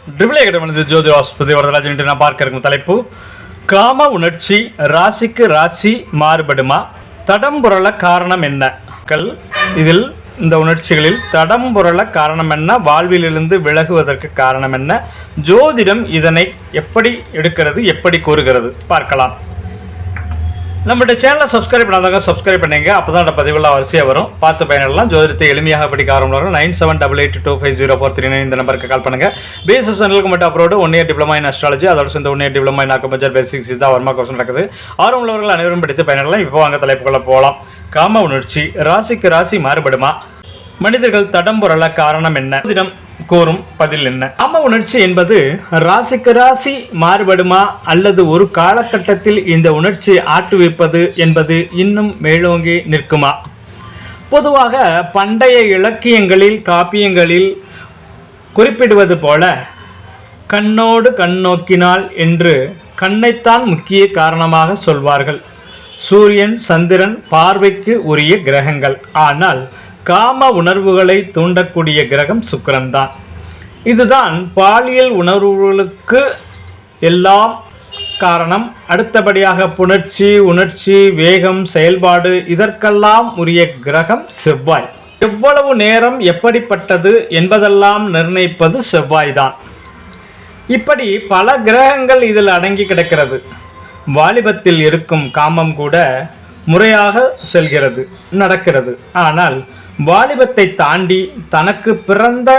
ஜோதி ஆஸ்பதி வரதராஜன் நான் பார்க்க இருக்கும் தலைப்பு காம உணர்ச்சி ராசிக்கு ராசி மாறுபடுமா, தடம்புரள காரணம் என்ன? இதில் இந்த உணர்ச்சிகளில் தடம்புரள காரணம் என்ன, வாழ்விலிருந்து விலகுவதற்கு காரணம் என்ன, ஜோதிடம் இதனை எப்படி எடுக்கிறது, எப்படி கூறுகிறது பார்க்கலாம். நம்மளுடைய சேனலை சப்ஸ்கிரைப் பண்ணாதவங்க சப்ஸ்கிரைப் பண்ணிங்க, அப்போ தான் அந்த பதிவுலாம் வரிசையாக வரும், பார்த்து பயனிடலாம். ஜோதிடத்தை எளிமையாக படிக்க ஆரம்பிக்கிறோம். 9788250439 இந்த நம்பருக்கு கால் பண்ணுங்கள். பிஎஸ்எஸ் சேனலுக்கு மட்டும் abroad 1 year diploma in astrology, அதோட சேர்ந்து 1 year diploma in acupuncture basics இதான் வர்மா கோர்ஸ் நடக்குது. ஆர்வம் உள்ளவர்கள் அனைவரும் படித்து பயனிடலாம். இப்போ வாங்க தலைப்புக்குள்ளே போகலாம். காம உணர்ச்சி ராசிக்கு ராசி மாறுபடுமா, மனிதர்கள் தடம்புரள காரணம் என்ன, தினம் கூறும் பதில் என்ன? காம உணர்ச்சி என்பது ராசிக்கு ராசி மாறுபடுமா அல்லது ஒரு காலகட்டத்தில் இந்த உணர்ச்சி ஆட்டுவிப்பது என்பது இன்னும் மேலோங்கி நிற்குமா? பொதுவாக பண்டைய இலக்கியங்களில் காப்பியங்களில் குறிப்பிடுவது போல கண்ணோடு கண் நோக்கினால் என்று கண்ணைத்தான் முக்கிய காரணமாக சொல்வார்கள். சூரியன் சந்திரன் பார்வைக்கு உரிய கிரகங்கள், ஆனால் காம உணர்வுகளை தூண்டக்கூடிய கிரகம் சுக்கிரன் தான். இதுதான் பாலியல் உணர்வுகளுக்கு எல்லாம் காரணம். அடுத்தபடியாக புணர்ச்சி, உணர்ச்சி, வேகம், செயல்பாடு இதற்கெல்லாம் உரிய கிரகம் செவ்வாய். எவ்வளவு நேரம் எப்படிப்பட்டது என்பதெல்லாம் நிர்ணயிப்பது செவ்வாய்தான். இப்படி பல கிரகங்கள் இதில் அடங்கி கிடக்கிறது. வாலிபத்தில் இருக்கும் காமம் கூட முறையாக செல்கிறது, நடக்கிறது. ஆனால் வாலிபத்தை தாண்டி தனக்கு பிறந்த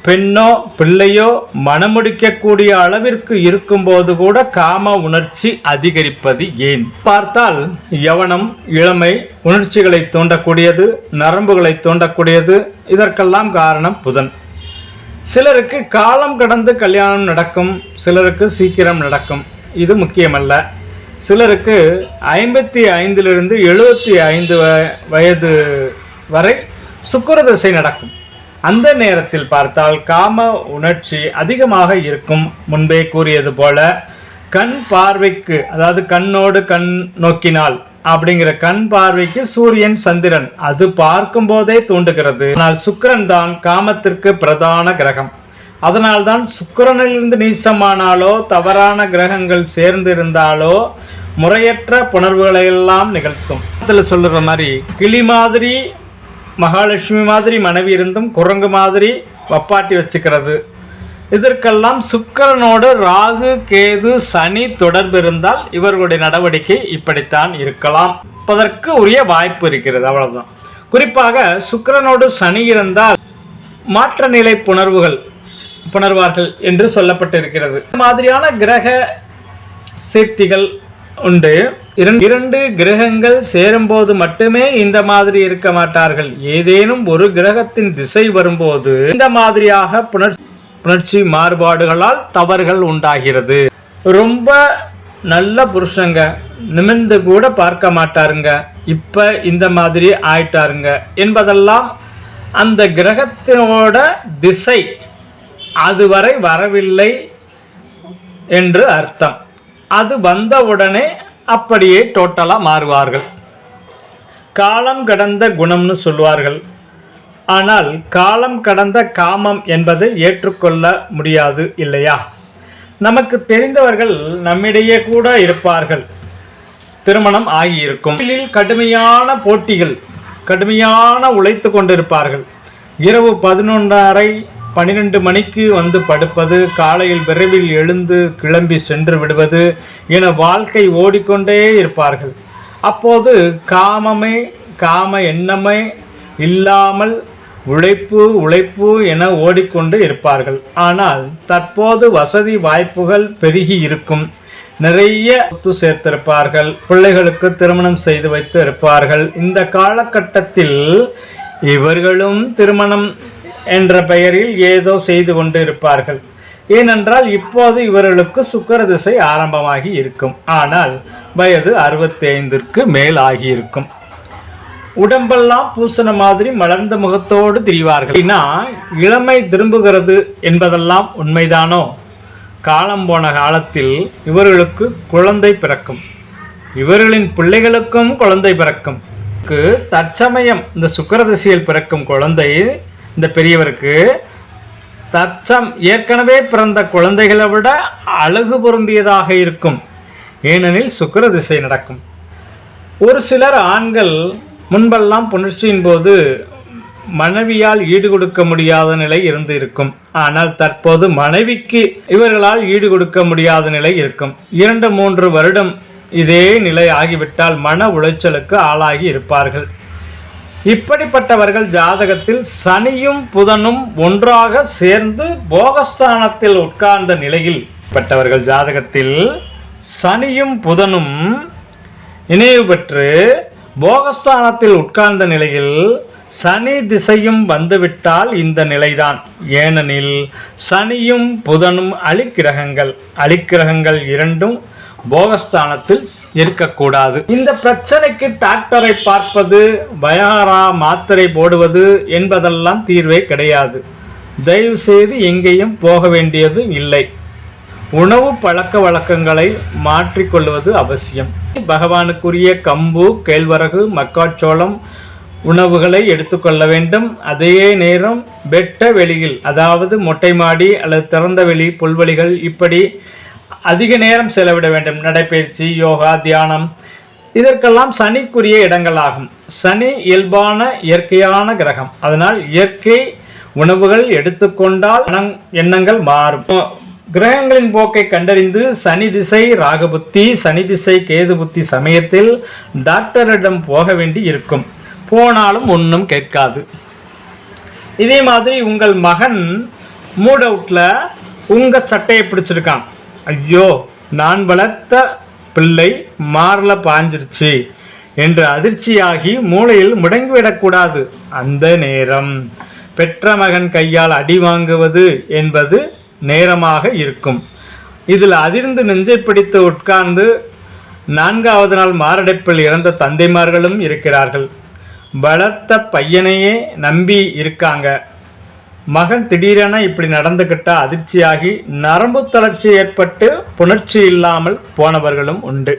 பெண்ணோ பிள்ளையோ மணமுடிக்கக்கூடிய அளவிற்கு இருக்கும்போது கூட காம உணர்ச்சி அதிகரிப்பது ஏன்? பார்த்தால் யவனம், இளமை உணர்ச்சிகளை தூண்டக்கூடியது, நரம்புகளை தூண்டக்கூடியது. இதற்கெல்லாம் காரணம் புதன். சிலருக்கு காலம் கடந்து கல்யாணம் நடக்கும், சிலருக்கு சீக்கிரம் நடக்கும். இது முக்கியமல்ல. சிலருக்கு 55 75 வயது வரை சுக்கிர திசை நடக்கும். அந்த நேரத்தில் பார்த்தால் காம உணர்ச்சி அதிகமாக இருக்கும். முன்பே கூறியது போல கண் பார்வைக்கு, அதாவது கண்ணோடு கண் நோக்கினால் அப்படிங்கிற கண் பார்வைக்கு சூரியன் சந்திரன் அது பார்க்கும் போதே தூண்டுகிறது. ஆனால் சுக்கிரன் தான் காமத்திற்கு பிரதான கிரகம். அதனால்தான் சுக்கிரனிலிருந்து நீச்சமானாலோ தவறான கிரகங்கள் சேர்ந்திருந்தாலோ முறையற்ற புணர்வுகளை எல்லாம் நிகழ்த்தும். அதில் சொல்லுற மாதிரி கிளி மாதிரி மகாலட்சுமி மாதிரி மனைவி இருந்தும் குரங்கு மாதிரி வப்பாட்டி வச்சுக்கிறது. இதற்கெல்லாம் சுக்கிரனோடு ராகு, கேது, சனி தொடர்பு இருந்தால் இவர்களுடைய நடவடிக்கை இப்படித்தான் இருக்கலாம். அதற்கு உரிய வாய்ப்பு இருக்கிறது, அவ்வளவுதான். குறிப்பாக சுக்கிரனோடு சனி இருந்தால் மாற்ற நிலை புணர்வார்கள் என்று சொல்லப்பட்டிருக்கிறது. இந்த மாதிரியான கிரக சேர்த்திகள் உண்டு. இரண்டு கிரகங்கள் சேரும்போது மட்டுமே இந்த மாதிரி இருக்க மாட்டார்கள். ஏதேனும் ஒரு கிரகத்தின் திசை வரும்போது இந்த மாதிரியாக புணர்ச்சி மாறுபாடுகளால் தவறுகள் உண்டாகிறது. ரொம்ப நல்ல புருஷங்க நிமிர்ந்து கூட பார்க்க மாட்டாருங்க, இப்ப இந்த மாதிரி ஆயிட்டாருங்க என்பதெல்லாம் அந்த கிரகத்தினோட திசை அதுவரை வரவில்லை என்று அர்த்தம். அது வந்தவுடனே அப்படியே டோட்டலாக மாறுவார்கள். காலம் கடந்த குணம்னு சொல்வார்கள். ஆனால் காலம் கடந்த காமம் என்பதை ஏற்றுக்கொள்ள முடியாது இல்லையா? நமக்கு தெரிந்தவர்கள் நம்மிடையே கூட இருப்பார்கள். திருமணம் ஆகியிருக்கும். கடுமையான போட்டிகள், கடுமையான உழைத்து கொண்டிருப்பார்கள். இரவு 11:30 12 மணிக்கு வந்து படுப்பது, காலையில் விரைவில் எழுந்து கிளம்பி சென்று விடுவது என வாழ்க்கை ஓடிக்கொண்டே இருப்பார்கள். அப்போது காம எண்ணமே இல்லாமல் உழைப்பு என ஓடிக்கொண்டு இருப்பார்கள். ஆனால் தற்போது வசதி வாய்ப்புகள் பெருகி இருக்கும். நிறைய சொத்து சேர்த்திருப்பார்கள். பிள்ளைகளுக்கு திருமணம் செய்து வைத்து இருப்பார்கள். இந்த காலகட்டத்தில் இவர்களும் திருமணம் என்ற பெயரில் ஏதோ செய்து கொண்டு இருப்பார்கள். ஏனென்றால் இப்போது இவர்களுக்கு சுக்கிர திசை ஆரம்பமாகி இருக்கும். ஆனால் வயது 65க்கு மேல் ஆகியிருக்கும். உடம்பெல்லாம் பூசண மாதிரி மலர்ந்த முகத்தோடு திரிவார்கள். இளமை திரும்புகிறது என்பதெல்லாம் உண்மைதானோ? காலம் போன காலத்தில் இவர்களுக்கு குழந்தை பிறக்கும், இவர்களின் பிள்ளைகளுக்கும் குழந்தை பிறக்கும். தற்சமயம் இந்த சுக்கிர திசையில் பிறக்கும் குழந்தை இந்த பெரியவருக்கு தற்சம் ஏற்கனவே பிறந்த குழந்தைகளை விட அழகு பொருந்தியதாக இருக்கும். ஏனெனில் சுக்கிர திசை நடக்கும். ஒரு சிலர் ஆண்கள் முன்பெல்லாம் புணர்ச்சியின் போது மனைவியால் ஈடு கொடுக்க முடியாத நிலை இருந்து இருக்கும். ஆனால் தற்போது மனைவிக்கு இவர்களால் ஈடு கொடுக்க முடியாத நிலை இருக்கும். 2-3 வருடம் இதே நிலை ஆகிவிட்டால் மன உளைச்சலுக்கு ஆளாகி இருப்பார்கள். இப்படிப்பட்டவர்கள் ஜாதகத்தில் சனியும் புதனும் ஒன்றாக சேர்ந்து போகஸ்தானத்தில் உட்கார்ந்த நிலையில் பட்டவர்கள் ஜாதகத்தில் சனியும் புதனும் இணைவு பெற்று போகஸ்தானத்தில் உட்கார்ந்த நிலையில் சனி திசையும் வந்துவிட்டால் இந்த நிலைதான். ஏனெனில் சனியும் புதனும் அலிக்கிரகங்கள் இரண்டும் போகஸ்தானத்தில் இருக்கக்கூடாது. இந்த பிரச்சனைக்கு டாக்டரை பார்ப்பது, வயாரா மாத்திரை போடுவது என்பதெல்லாம் தீர்வே கிடையாது. தயவு செய்து எங்கேயும் போக வேண்டியது இல்லை. உணவு பழக்க வழக்கங்களை மாற்றிக்கொள்வது அவசியம். பகவானுக்குரிய கம்பு, கேழ்வரகு, மக்காச்சோளம் உணவுகளை எடுத்துக்கொள்ள வேண்டும். அதே நேரம் வெட்ட வெளியில், அதாவது மொட்டை மாடி அல்லது திறந்த வெளி, புல்வெளிகள், இப்படி அதிக நேரம் செலவிட வேண்டும். நடைபயிற்சி, யோகா, தியானம் இதற்கெல்லாம் சனிக்குரிய இடங்களாகும். சனி இயல்பான இயற்கையான கிரகம். அதனால் இயற்கை உணவுகள் எடுத்துக்கொண்டால் எண்ணங்கள் மாறும். கிரகங்களின் போக்கை கண்டறிந்து சனி திசை ராகு புத்தி, சனி திசை கேது புத்தி சமயத்தில் டாக்டரிடம் போக வேண்டி இருக்கும். போனாலும் ஒன்றும் கேட்காது. இதே மாதிரி உங்கள் மகன் மூட் அவுட்டில் உங்கள் சட்டையை பிடிச்சிருக்கான். ஐயோ, நான் வளர்த்த பிள்ளை மாரில் பாஞ்சிருச்சு என்று அதிர்ச்சியாகி மூளையில் முடங்கிவிடக்கூடாது. அந்த நேரம் பெற்ற மகன் கையால் அடி வாங்குவது என்பது நேரமாக இருக்கும். இதில் அதிர்ந்து நெஞ்சை பிடித்து உட்கார்ந்து 4வது நாள் மாரடைப்பில் இறந்த தந்தைமார்களும் இருக்கிறார்கள். வளர்த்த பையனையே நம்பி இருக்காங்க. மகன் திடீரென இப்படி நடந்துக்கிட்டா அதிர்ச்சியாகி நரம்பு தளர்ச்சி ஏற்பட்டு புணர்ச்சி இல்லாமல் போனவர்களும் உண்டு.